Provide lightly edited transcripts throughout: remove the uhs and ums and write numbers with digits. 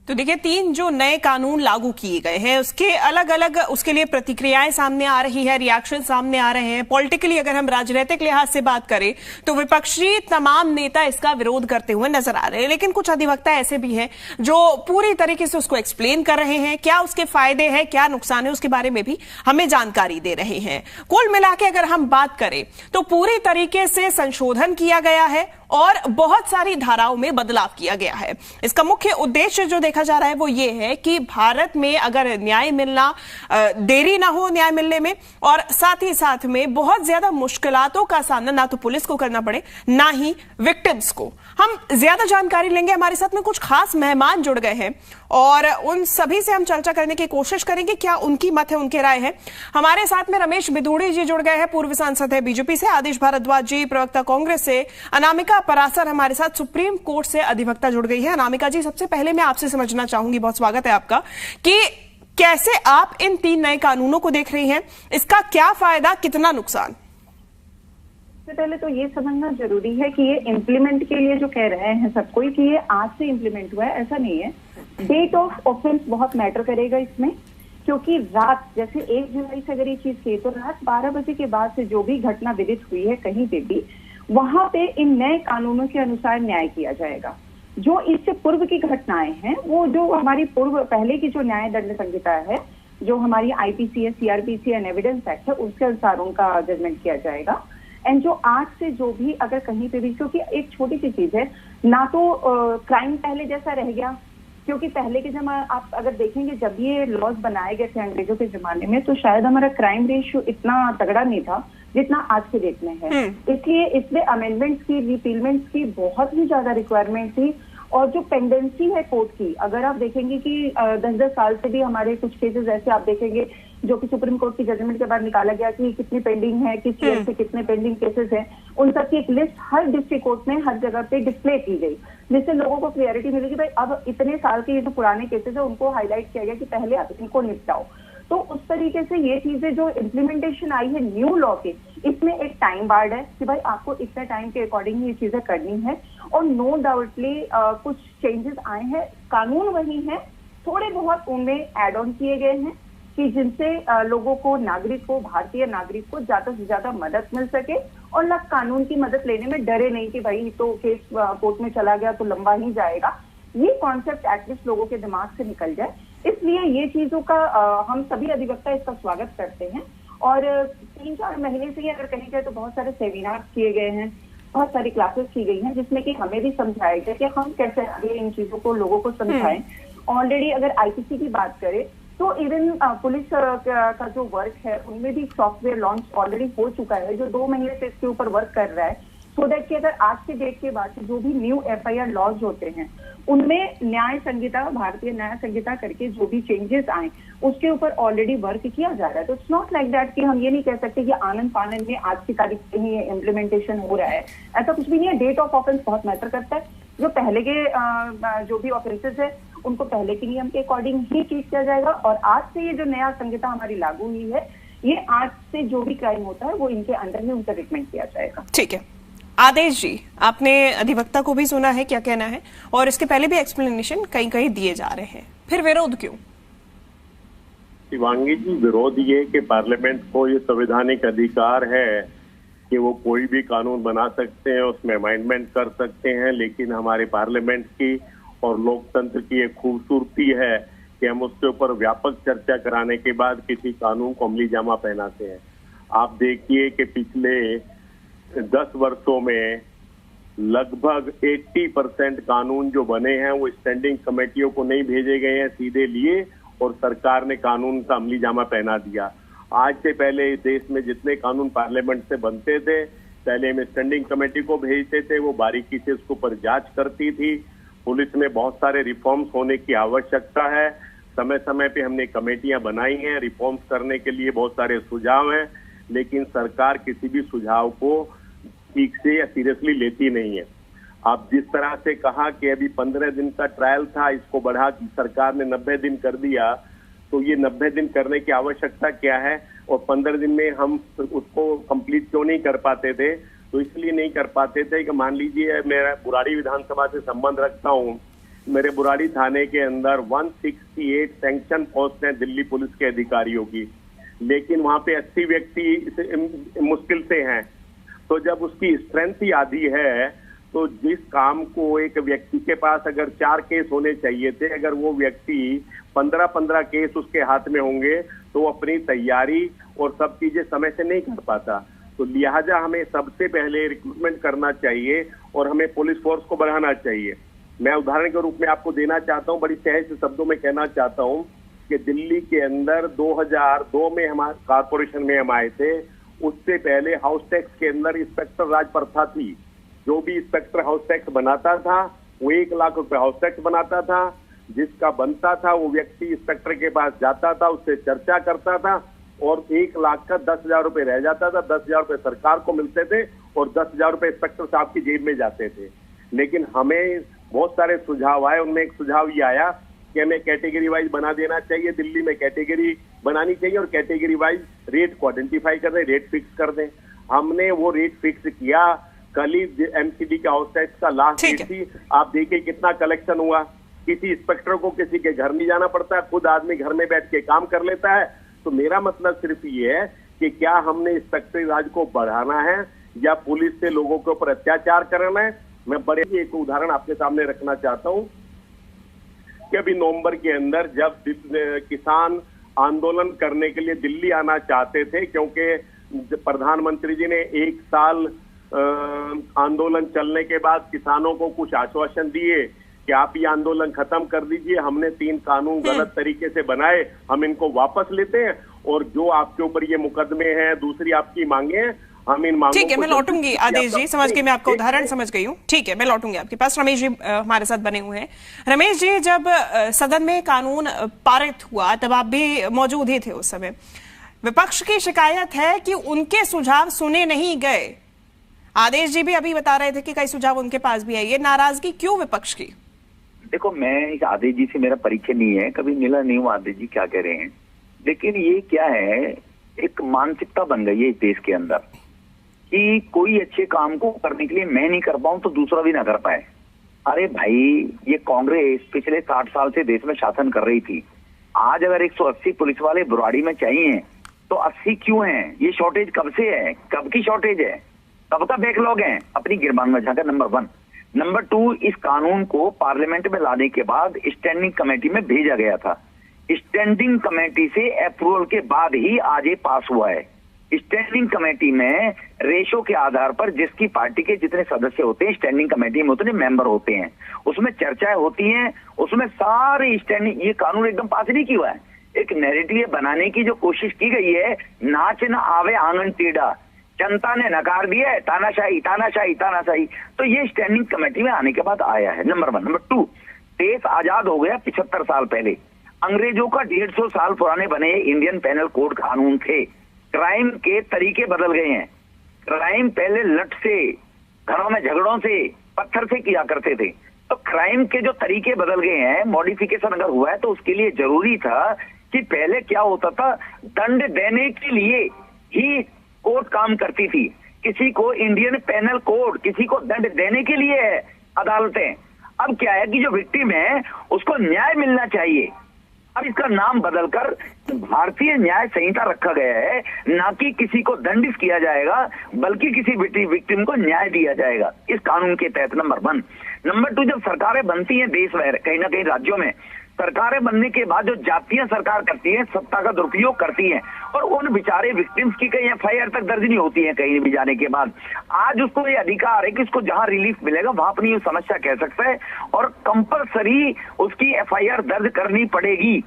तो देखिए, 3 जो नए कानून लागू किए गए हैं उसके अलग अलग उसके लिए प्रतिक्रियाएं सामने आ रही है, रिएक्शन सामने आ रहे हैं। पॉलिटिकली अगर हम राजनीतिक लिहाज से बात करें तो विपक्षी तमाम नेता इसका विरोध करते हुए नजर आ रहे हैं, लेकिन कुछ अधिवक्ता ऐसे भी हैं जो पूरी तरीके से उसको एक्सप्लेन कर रहे हैं, क्या उसके फायदे हैं क्या नुकसान है उसके बारे में भी हमें जानकारी दे रहे हैं। कुल मिला के अगर हम बात करें तो पूरी तरीके से संशोधन किया गया है और बहुत सारी धाराओं में बदलाव किया गया है। इसका मुख्य उद्देश्य जो देखा जा रहा है वो ये है कि भारत में अगर न्याय मिलना देरी ना हो न्याय मिलने में, और साथ ही साथ में बहुत ज्यादा मुश्किलातों का सामना ना तो पुलिस को करना पड़े ना ही विक्टिम्स को। हम ज्यादा जानकारी लेंगे, हमारे साथ में कुछ खास मेहमान जुड़ गए हैं और उन सभी से हम चर्चा करने की कोशिश करेंगे, क्या उनकी मत है, उनके राय है। हमारे साथ में रमेश बिधूड़ी जी जुड़ गए हैं, पूर्व सांसद है बीजेपी से, आदिश भारद्वाज जी प्रवक्ता कांग्रेस से, अनामिका परासर हमारे साथ सुप्रीम कोर्ट से अधिवक्ता जुड़ गई है। अनामिका जी, सबसे पहले मैं आपसे समझना चाहूंगी, बहुत स्वागत है आपका, कि कैसे आप इन 3 नए कानूनों को देख रही हैं, इसका क्या फायदा कितना नुकसान? सबसे पहले तो ये समझना जरूरी है कि ये इम्प्लीमेंट के लिए जो कह रहे हैं सब कोई कि ये आज से इम्प्लीमेंट हुआ है, ऐसा नहीं है। डेट ऑफ ऑफेंस बहुत मैटर करेगा इसमें, क्योंकि रात जैसे 1 जुलाई से अगर ये चीज की तो रात 12 बजे के बाद से जो भी घटना विदित हुई है कहीं पे भी, वहां पे इन नए कानूनों के अनुसार न्याय किया जाएगा। जो इससे पूर्व की घटनाएं हैं वो जो हमारी पूर्व पहले की जो न्याय दंड संहिता है, जो हमारी आईपीसी है, सीआरपीसी एंड एविडेंस एक्ट है, उसके अनुसार उनका जजमेंट किया जाएगा। एंड जो आज से जो भी अगर कहीं पे भी, क्योंकि एक छोटी सी चीज है ना, तो क्राइम पहले जैसा रह गया, क्योंकि पहले के जमाने आप अगर देखेंगे जब ये लॉज बनाए गए थे अंग्रेजों के जमाने में, तो शायद हमारा क्राइम रेशियो इतना तगड़ा नहीं था जितना आज के डेट में है। इसलिए इसमें अमेंडमेंट्स की, रिपीलमेंट्स की बहुत ही ज्यादा रिक्वायरमेंट थी। और जो पेंडेंसी है कोर्ट की, अगर आप देखेंगे कि 10-10 साल से भी हमारे कुछ केसेस ऐसे आप देखेंगे जो कि सुप्रीम कोर्ट की जजमेंट के बाद निकाला गया कि कितनी पेंडिंग है, किस ईयर से कितने पेंडिंग केसेस हैं, उन सब की एक लिस्ट हर डिस्ट्रिक्ट कोर्ट में हर जगह पे डिस्प्ले की गई, जिससे लोगों को क्लियरिटी मिलेगी भाई अब इतने साल के ये जो पुराने केसेस है उनको हाईलाइट किया गया कि पहले आप इनको निपटाओ। तो उस तरीके से ये चीजें जो इम्प्लीमेंटेशन आई है न्यू लॉ के, इसमें एक टाइम बार्ड है कि भाई आपको इतने टाइम के अकॉर्डिंग ये चीजें करनी है। और नो डाउटली कुछ चेंजेस आए हैं, कानून वही है, थोड़े बहुत उनमें एड ऑन किए गए हैं कि जिनसे लोगों को, नागरिक को, भारतीय नागरिक को ज्यादा से ज्यादा मदद मिल सके और लोग कानून की मदद लेने में डरे नहीं कि भाई तो केस कोर्ट में चला गया तो लंबा ही जाएगा। ये कॉन्सेप्ट एटलीस्ट लोगों के दिमाग से निकल जाए, इसलिए ये चीजों का हम सभी अधिवक्ता इसका स्वागत करते हैं। और 3-4 महीने से ही अगर कहीं जाए तो बहुत सारे सेमिनार किए गए हैं, बहुत सारी क्लासेस की गई हैं, जिसमें कि हमें भी समझाया गया कि हम कैसे आगे इन चीजों को लोगों को समझाएं। ऑलरेडी अगर आईपीसी की बात करें तो इवन पुलिस का जो वर्क है उनमें भी सॉफ्टवेयर लॉन्च ऑलरेडी हो चुका है, जो 2 महीने से इसके ऊपर वर्क कर रहा है, सो दैट कि अगर आज के डेट के बाद जो भी न्यू एफआईआर लॉज होते हैं उनमें न्याय संहिता, भारतीय न्याय संहिता करके जो भी चेंजेस आए उसके ऊपर ऑलरेडी वर्क किया जा रहा है। तो इट्स नॉट लाइक दैट कि हम ये नहीं कह सकते कि आनंद फानंद में आज की तारीख से ही इम्प्लीमेंटेशन हो रहा है, ऐसा कुछ भी नहीं है। डेट ऑफ ऑफेंस बहुत मैटर करता है, जो पहले के जो भी ऑफेंसेस है उनको पहले के नियम के अकॉर्डिंग ही ट्रीट किया जाएगा। और आज से ये जो नया संहिता हमारी लागू हुई है, ये आज से जो भी क्राइम होता है वो इनके अंडर में उनका ट्रीटमेंट किया जाएगा। ठीक है आदेश जी, आपने अधिवक्ता को भी सुना है क्या कहना है, और इसके पहले भी एक्सप्लेनेशन कहीं कहीं दिए जा रहे हैं, फिर विरोध क्यों? शिवांगी जी, विरोध ये कि पार्लियामेंट को ये संवैधानिक अधिकार है कि वो कोई भी कानून बना सकते हैं, उसमें अमेंडमेंट कर सकते हैं, लेकिन हमारे पार्लियामेंट की और लोकतंत्र की एक खूबसूरती है कि हम उसके ऊपर व्यापक चर्चा कराने के बाद किसी कानून को अमली जामा पहनाते हैं। आप देखिए कि पिछले 10 वर्षों में लगभग 80% कानून जो बने हैं वो स्टैंडिंग कमेटियों को नहीं भेजे गए हैं, सीधे लिए और सरकार ने कानून का अमली जामा पहना दिया। आज से पहले देश में जितने कानून पार्लियामेंट से बनते थे, पहले हम स्टैंडिंग कमेटी को भेजते थे, वो बारीकी से उसके ऊपर जांच करती थी। पुलिस में बहुत सारे रिफॉर्म्स होने की आवश्यकता है, समय समय पे हमने कमेटियां बनाई हैं, रिफॉर्म्स करने के लिए बहुत सारे सुझाव हैं, लेकिन सरकार किसी भी सुझाव को ठीक से या सीरियसली लेती नहीं है। आप जिस तरह से कहा कि अभी 15 दिन का ट्रायल था, इसको बढ़ा कि सरकार ने 90 दिन कर दिया, तो ये 90 दिन करने की आवश्यकता क्या है? और 15 दिन में हम उसको कंप्लीट क्यों नहीं कर पाते थे? तो इसलिए नहीं कर पाते थे कि मान लीजिए मैं बुराड़ी विधानसभा से संबंध रखता हूँ, मेरे बुराड़ी थाने के अंदर 168 सैंक्शन पोस्ट हैं दिल्ली पुलिस के अधिकारियों की, लेकिन वहां पे 80 व्यक्ति मुश्किल से हैं। तो जब उसकी स्ट्रेंथ ही आधी है, तो जिस काम को एक व्यक्ति के पास अगर 4 केस होने चाहिए थे, अगर वो व्यक्ति 15-15 केस उसके हाथ में होंगे तो वो अपनी तैयारी और सब चीजें समय से नहीं कर पाता। तो लिहाजा हमें सबसे पहले रिक्रूटमेंट करना चाहिए और हमें पुलिस फोर्स को बढ़ाना चाहिए। मैं उदाहरण के रूप में आपको देना चाहता हूं, बड़ी सहज शब्दों में कहना चाहता हूं कि दिल्ली के अंदर 2002 में हमारे कारपोरेशन में हम आए थे, उससे पहले हाउस टैक्स के अंदर इंस्पेक्टर राज प्रथा थी। जो भी इंस्पेक्टर हाउस टैक्स बनाता था वो 1 लाख रुपए हाउस टैक्स बनाता था। जिसका बनता था वो व्यक्ति इंस्पेक्टर के पास जाता था, उससे चर्चा करता था और 1 लाख का 10,000 रुपए रह जाता था। 10,000 रुपए सरकार को मिलते थे और 10,000 रुपए इंस्पेक्टर साहब की जेब में जाते थे। लेकिन हमें बहुत सारे सुझाव आए, उनमें एक सुझाव ये आया कि हमें कैटेगरी वाइज बना देना चाहिए, दिल्ली में कैटेगरी बनानी चाहिए और कैटेगरी वाइज रेट को आइडेंटिफाई कर दें, रेट फिक्स कर दें। हमने वो रेट फिक्स किया। कल ही एमसीडी का हाउस टैक्स का लास्ट डेट थी, आप देखिए कितना कलेक्शन हुआ। किसी इंस्पेक्टर को किसी के घर नहीं जाना पड़ता, खुद आदमी घर में बैठ के काम कर लेता है। तो मेरा मतलब सिर्फ ये है कि क्या हमने इंस्पेक्टरी राज को बढ़ाना है या पुलिस से लोगों के ऊपर अत्याचार करना है। मैं बड़े एक उदाहरण आपके सामने रखना चाहता हूं कि अभी नवंबर के अंदर जब किसान आंदोलन करने के लिए दिल्ली आना चाहते थे, क्योंकि प्रधानमंत्री जी ने 1 साल आंदोलन चलने के बाद किसानों को कुछ आश्वासन दिए कि आप ये आंदोलन खत्म कर दीजिए, हमने 3 कानून गलत तरीके से बनाए, हम इनको वापस लेते हैं और जो आपके ऊपर ये मुकदमे हैं, दूसरी आपकी मांगे हैं, हम इन मांगों। ठीक है, मैं लौटूंगी आदेश जी, समझ के मैं आपका उदाहरण समझ गई हूँ। ठीक है, मैं लौटूंगी आपके पास। रमेश जी हमारे साथ बने हुए हैं। रमेश जी, जब सदन में कानून पारित हुआ तब आप भी मौजूद ही थे उस समय। विपक्ष की शिकायत है कि उनके सुझाव सुने नहीं गए। आदेश जी भी अभी बता रहे थे कि कई सुझाव उनके पास भी है। ये नाराजगी क्यों विपक्ष की? देखो, मैं इस आदेश जी से मेरा परिचय नहीं है, कभी मिला नहीं हूँ आदेश जी क्या कह रहे हैं, लेकिन ये क्या है, एक मानसिकता बन गई है इस देश के अंदर कि कोई अच्छे काम को करने के लिए मैं नहीं कर पाऊं तो दूसरा भी ना कर पाए। अरे भाई, ये कांग्रेस पिछले 60 साल से देश में शासन कर रही थी। आज अगर 180 पुलिस वाले बुराड़ी में चाहिए तो 80 क्यों हैं? ये शॉर्टेज कब से है? कब की शॉर्टेज है? कब का बैकलॉग है? अपनी गिरबान में झांका। नंबर 1। नंबर 2, इस कानून को पार्लियामेंट में लाने के बाद स्टैंडिंग कमेटी में भेजा गया था। स्टैंडिंग कमेटी से अप्रूवल के बाद ही आज ये पास हुआ है। स्टैंडिंग कमेटी में रेशो के आधार पर जिसकी पार्टी के जितने सदस्य होते हैं स्टैंडिंग कमेटी में उतने मेंबर होते हैं, उसमें चर्चाएं होती हैं, उसमें सारे स्टैंडिंग, ये कानून एकदम पास नहीं किया है। एक नैरेटिव बनाने की जो कोशिश की गई है, नाच न आवे आंगन टेढ़ा, जनता ने नकार दिया है, तानाशाही तानाशाही तानाशाही। तो ये स्टैंडिंग कमेटी में आने के बाद आया है। नंबर 1। नंबर 2, देश आजाद हो गया 75 साल पहले। अंग्रेजों का 150 साल पुराने बने इंडियन पेनल कोड कानून थे। क्राइम के तरीके बदल गए हैं। क्राइम पहले लठ से, घरों में झगड़ों से, पत्थर से किया करते थे। तो क्राइम के जो तरीके बदल गए हैं, मॉडिफिकेशन अगर हुआ है तो उसके लिए जरूरी था कि पहले क्या होता था, दंड देने के लिए ही कोर्ट काम करती थी। किसी को इंडियन पेनल कोड, किसी को दंड देने के लिए है अदालतें। अब क्या है कि जो विक्टिम है उसको न्याय मिलना चाहिए। अब इसका नाम बदलकर भारतीय न्याय संहिता रखा गया है, ना कि किसी को दंडित किया जाएगा बल्कि किसी विक्टिम को न्याय दिया जाएगा इस कानून के तहत। नंबर 1। नंबर 2, जब सरकारें बनती हैं देश में, कहीं ना कहीं राज्यों में सरकारें बनने के बाद जो जातीय सरकार करती है, सत्ता का दुरुपयोग करती है और उन बेचारे विक्टिम्स की कहीं FIR तक दर्ज नहीं होती है कहीं भी जाने के बाद। आज उसको ये अधिकार है कि उसको जहां रिलीफ मिलेगा वहां अपनी समस्या कह सकता है और कंपलसरी उसकी FIR दर्ज करनी पड़ेगी।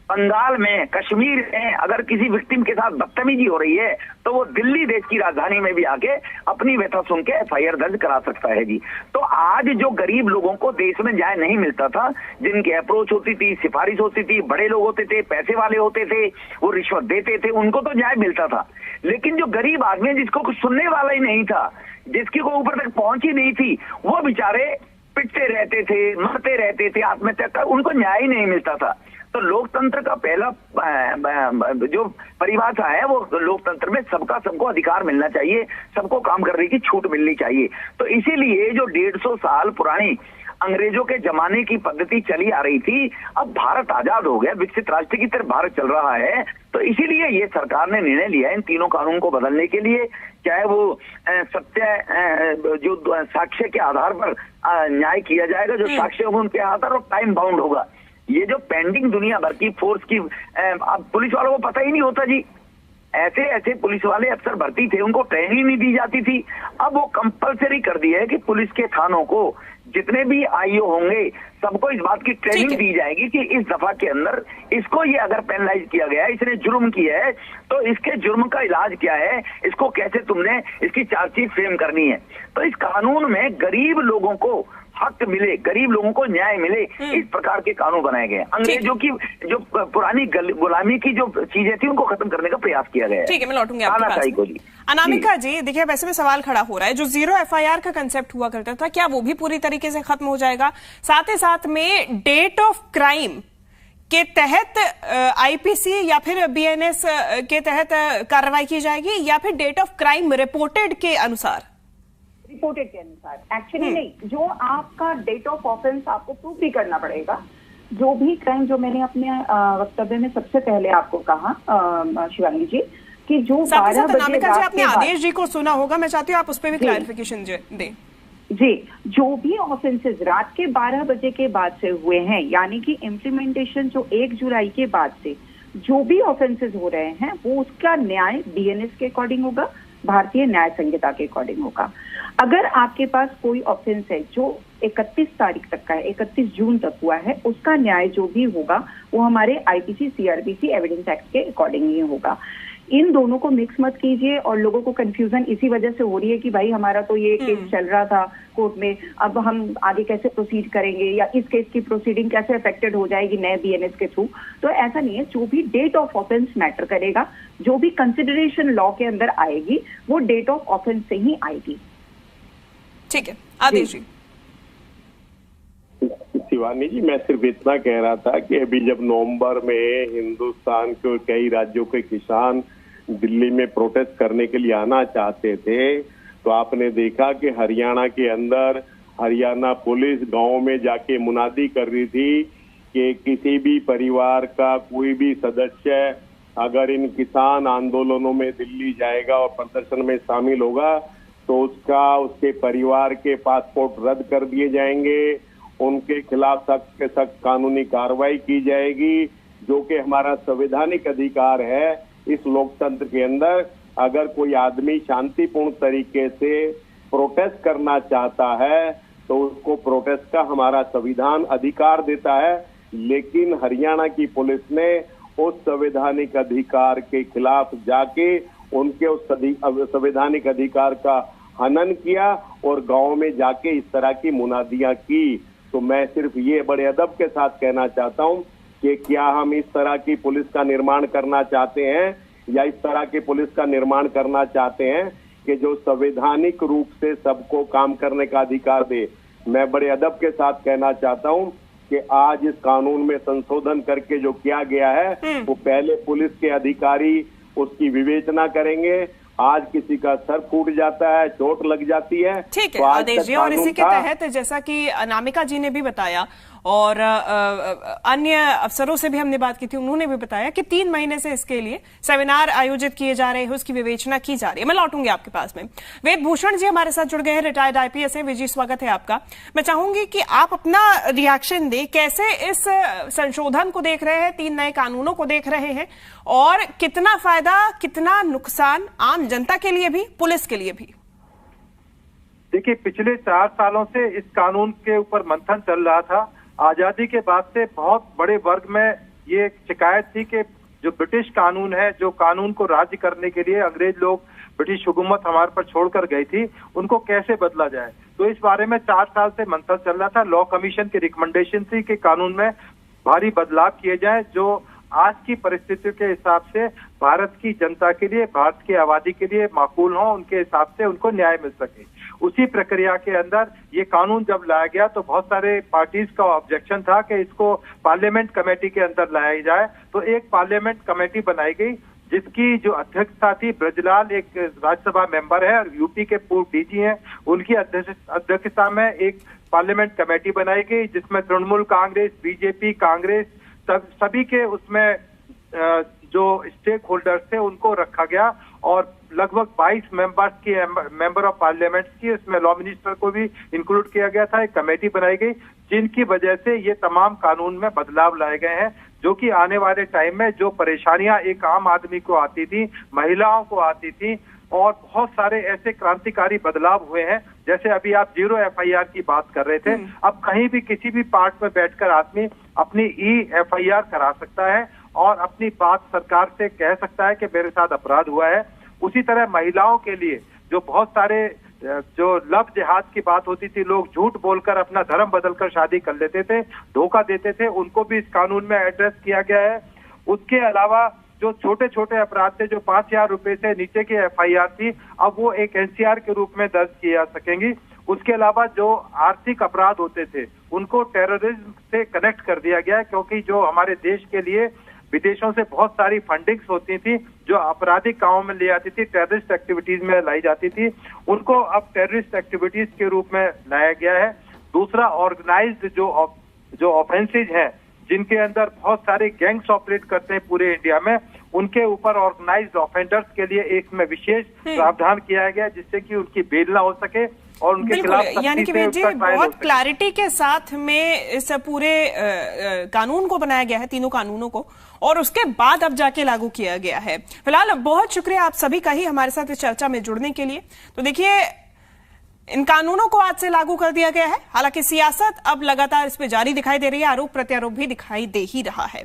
बंगाल में, कश्मीर में अगर किसी विक्टिम के साथ बदतमीजी हो रही है तो वो दिल्ली देश की राजधानी में भी आके अपनी व्यथा सुन के FIR दर्ज करा सकता है जी। तो आज जो गरीब लोगों को देश में न्याय नहीं मिलता था, जिनकी अप्रोच होती थी, सिफारिश होती थी, बड़े लोग होते थे, पैसे वाले होते थे, वो रिश्वत देते थे, उनको तो न्याय मिलता था। लेकिन जो गरीब आदमी जिसको कुछ सुनने वाला ही नहीं था, जिसकी को ऊपर तक पहुंच ही नहीं थी, वो बेचारे पिटते रहते थे, मरते रहते थे, आत्महत्या कर, उनको न्याय ही नहीं मिलता था। तो लोकतंत्र का पहला जो परिभाषा है वो लोकतंत्र में सबका सबको अधिकार मिलना चाहिए, सबको काम करने की छूट मिलनी चाहिए। तो इसीलिए जो 150 साल पुरानी अंग्रेजों के जमाने की पद्धति चली आ रही थी। अब भारत आजाद हो गया, विकसित राष्ट्र की तरफ भारत चल रहा है, तो इसीलिए ये सरकार ने निर्णय लिया है इन तीनों कानून को बदलने के लिए। चाहे वो सत्य जो साक्ष्य के आधार पर न्याय किया जाएगा, जो साक्ष्य होंगे उनके आधार पर टाइम बाउंड होगा। ये जो पेंडिंग दुनिया भर की फोर्स की अब पुलिस वालों को पता ही नहीं होता जी, ऐसे ऐसे पुलिस वाले अफसर भर्ती थे, उनको ट्रेनिंग नहीं दी जाती थी। अब वो कंपलसरी कर दिया है कि पुलिस के थानों को जितने भी आईओ होंगे सबको इस बात की ट्रेनिंग दी जाएगी कि इस दफा के अंदर इसको ये अगर पेनलाइज किया गया है, इसने जुर्म किया है, तो इसके जुर्म का इलाज क्या है, इसको कैसे तुमने इसकी चार्जशीट फ्रेम करनी है। तो इस कानून में गरीब लोगों को हक मिले, गरीब लोगों को न्याय मिले, इस प्रकार के कानून बनाए गए। अंग्रेजों की जो पुरानी गुलामी की जो चीजें थी उनको खत्म करने का प्रयास किया गया है। ठीक है, मैं लौटूंगी आपके पास। अनामिका जी, देखिए वैसे में सवाल खड़ा हो रहा है, जो जीरो एफआईआर का कंसेप्ट हुआ करता था, क्या वो भी पूरी तरीके से खत्म हो जाएगा? साथ ही साथ में डेट ऑफ क्राइम के तहत आईपीसी या फिर बीएनएस के तहत कार्रवाई की जाएगी, या फिर डेट ऑफ क्राइम रिपोर्टेड के अनुसार? रिपोर्टेड के अनुसार एक्चुअली नहीं, जो आपका डेट ऑफ ऑफेंस आपको प्रूव भी करना पड़ेगा। जो भी क्राइम, जो मैंने अपने वक्तव्य में सबसे पहले आपको कहा शिवांगी जी, कि जो 12 बजे जी, आपने आदेश जी को सुना होगा, मैं चाहती हूँ आप उस पर भी क्लैरिफिकेशन दें जी। जो भी ऑफेंसेस रात के 12 बजे के बाद से हुए हैं, यानी कि इम्प्लीमेंटेशन जो 1 जुलाई के बाद से जो भी ऑफेंसेस हो रहे हैं, वो उसका न्याय बीएनएस के अकॉर्डिंग होगा, भारतीय न्याय संहिता के अकॉर्डिंग होगा। अगर आपके पास कोई ऑफेंस है जो 31 तारीख तक का है, 31 जून तक हुआ है, उसका न्याय जो भी होगा वो हमारे आईपीसी सीआरपीसी एविडेंस एक्ट के अकॉर्डिंग ही होगा। इन दोनों को मिक्स मत कीजिए। और लोगों को कंफ्यूजन इसी वजह से हो रही है कि भाई हमारा तो ये केस चल रहा था कोर्ट में, अब हम आगे कैसे प्रोसीड करेंगे, या इस केस की प्रोसीडिंग कैसे अफेक्टेड हो जाएगी नए बीएनएस के थ्रू। तो ऐसा नहीं है, जो भी डेट ऑफ ऑफेंस मैटर करेगा, जो भी कंसिडरेशन लॉ के अंदर आएगी, वो डेट ऑफ ऑफेंस से ही आएगी। ठीक है, आदेश जी। शिवानी जी, मैं सिर्फ इतना कह रहा था कि अभी जब नवंबर में हिंदुस्तान के कई राज्यों के किसान दिल्ली में प्रोटेस्ट करने के लिए आना चाहते थे, तो आपने देखा कि हरियाणा के अंदर हरियाणा पुलिस गांव में जाके मुनादी कर रही थी कि किसी भी परिवार का कोई भी सदस्य अगर इन किसान आंदोलनों में दिल्ली जाएगा और प्रदर्शन में शामिल होगा तो उसके परिवार के पासपोर्ट रद्द कर दिए जाएंगे, उनके खिलाफ सख्त से सख्त कानूनी कार्रवाई की जाएगी, जो कि हमारा संवैधानिक अधिकार है इस लोकतंत्र के अंदर। अगर कोई आदमी शांतिपूर्ण तरीके से प्रोटेस्ट करना चाहता है तो उसको प्रोटेस्ट का हमारा संविधान अधिकार देता है, लेकिन हरियाणा की पुलिस ने उस संवैधानिक अधिकार के खिलाफ जाके उनके उस संवैधानिक अधिकार का हनन किया और गांव में जाके इस तरह की मुनादियां की। तो मैं सिर्फ ये बड़े अदब के साथ कहना चाहता हूं कि क्या हम इस तरह की पुलिस का निर्माण करना चाहते हैं, या इस तरह की पुलिस का निर्माण करना चाहते हैं कि जो संवैधानिक रूप से सबको काम करने का अधिकार दे। मैं बड़े अदब के साथ कहना चाहता हूं कि आज इस कानून में संशोधन करके जो किया गया है वो पहले पुलिस के अधिकारी उसकी विवेचना करेंगे। आज किसी का सर फूट जाता है, चोट लग जाती है। ठीक है आदेश जी, और इसी के तहत जैसा कि अनामिका जी ने भी बताया और अन्य अफसरों से भी हमने बात की थी, उन्होंने भी बताया कि 3 महीने से इसके लिए सेमिनार आयोजित किए जा रहे हैं, उसकी विवेचना की जा रही है। मैं लौटूंगी आपके पास में। वेद भूषण जी हमारे साथ जुड़ गए हैं, रिटायर्ड आईपीएस हैं। विजय, स्वागत है आपका। मैं चाहूंगी कि आप अपना रिएक्शन दें, कैसे इस संशोधन को देख रहे हैं, 3 नए कानूनों को देख रहे हैं, और कितना फायदा कितना नुकसान आम जनता के लिए भी, पुलिस के लिए भी? देखिए, पिछले 4 सालों से इस कानून के ऊपर मंथन चल रहा था। आजादी के बाद से बहुत बड़े वर्ग में ये शिकायत थी कि जो ब्रिटिश कानून है, जो कानून को राज्य करने के लिए अंग्रेज लोग, ब्रिटिश हुकूमत हमारे पर छोड़कर गई थी, उनको कैसे बदला जाए। तो इस बारे में 4 साल से मंथन चल रहा था। लॉ कमीशन की रिकमेंडेशन थी कि कानून में भारी बदलाव किए जाए जो आज की परिस्थितियों के हिसाब से भारत की जनता के लिए, भारत की आबादी के लिए माकूल हो, उनके हिसाब से उनको न्याय मिल सके। उसी प्रक्रिया के अंदर ये कानून जब लाया गया तो बहुत सारे पार्टीज का ऑब्जेक्शन था कि इसको पार्लियामेंट कमेटी के अंदर लाया जाए। तो एक पार्लियामेंट कमेटी बनाई गई जिसकी जो अध्यक्षता थी ब्रजलाल, एक राज्यसभा मेंबर है और यूपी के पूर्व डीजी हैं, उनकी अध्यक्षता में एक पार्लियामेंट कमेटी बनाई गई जिसमें तृणमूल कांग्रेस, बीजेपी, कांग्रेस सभी के उसमें जो स्टेक होल्डर्स थे उनको रखा गया और लगभग 22 मेंबर ऑफ पार्लियामेंट की उसमें लॉ मिनिस्टर को भी इंक्लूड किया गया था। एक कमेटी बनाई गई जिनकी वजह से ये तमाम कानून में बदलाव लाए गए हैं, जो कि आने वाले टाइम में जो परेशानियां एक आम आदमी को आती थी, महिलाओं को आती थी, और बहुत सारे ऐसे क्रांतिकारी बदलाव हुए हैं। जैसे अभी आप 0 FIR की बात कर रहे थे, अब कहीं भी किसी भी पार्ट में बैठकर आदमी अपनी FIR करा सकता है और अपनी बात सरकार से कह सकता है कि मेरे साथ अपराध हुआ है। उसी तरह महिलाओं के लिए जो बहुत सारे जो लव जिहाद की बात होती थी, लोग झूठ बोलकर अपना धर्म बदलकर शादी कर लेते थे, धोखा देते थे, उनको भी इस कानून में एड्रेस किया गया है। उसके अलावा जो छोटे छोटे अपराध थे, जो 5,000 रुपए से नीचे की FIR थी, अब वो एक NCR के रूप में दर्ज किए जा सकेंगी। उसके अलावा जो आर्थिक अपराध होते थे उनको टेररिज्म से कनेक्ट कर दिया गया है, क्योंकि जो हमारे देश के लिए विदेशों से बहुत सारी फंडिंग्स होती थी जो आपराधिक कामों में ले जाती थी, टेररिस्ट एक्टिविटीज में लाई जाती थी, उनको अब टेररिस्ट एक्टिविटीज के रूप में लाया गया है। दूसरा, ऑर्गेनाइज्ड जो ऑफेंसेज हैं जिनके अंदर बहुत सारे गैंग्स ऑपरेट करते हैं पूरे इंडिया में, उनके ऊपर ऑर्गेनाइज्ड ऑफेंडर्स के लिए एक में विशेष प्रावधान किया गया जिससे कि उनकी बेल ना हो सके और उनके खिलाफ यानी कि जी बहुत क्लैरिटी के साथ में इस पूरे कानून को बनाया गया है, तीनों कानूनों को, और उसके बाद अब जाके लागू किया गया है। फिलहाल बहुत शुक्रिया आप सभी का ही हमारे साथ इस चर्चा में जुड़ने के लिए। तो देखिए, इन कानूनों को आज से लागू कर दिया गया है। हालांकि सियासत अब लगातार इस पे जारी दिखाई दे रही है, आरोप प्रत्यारोप भी दिखाई दे ही रहा है।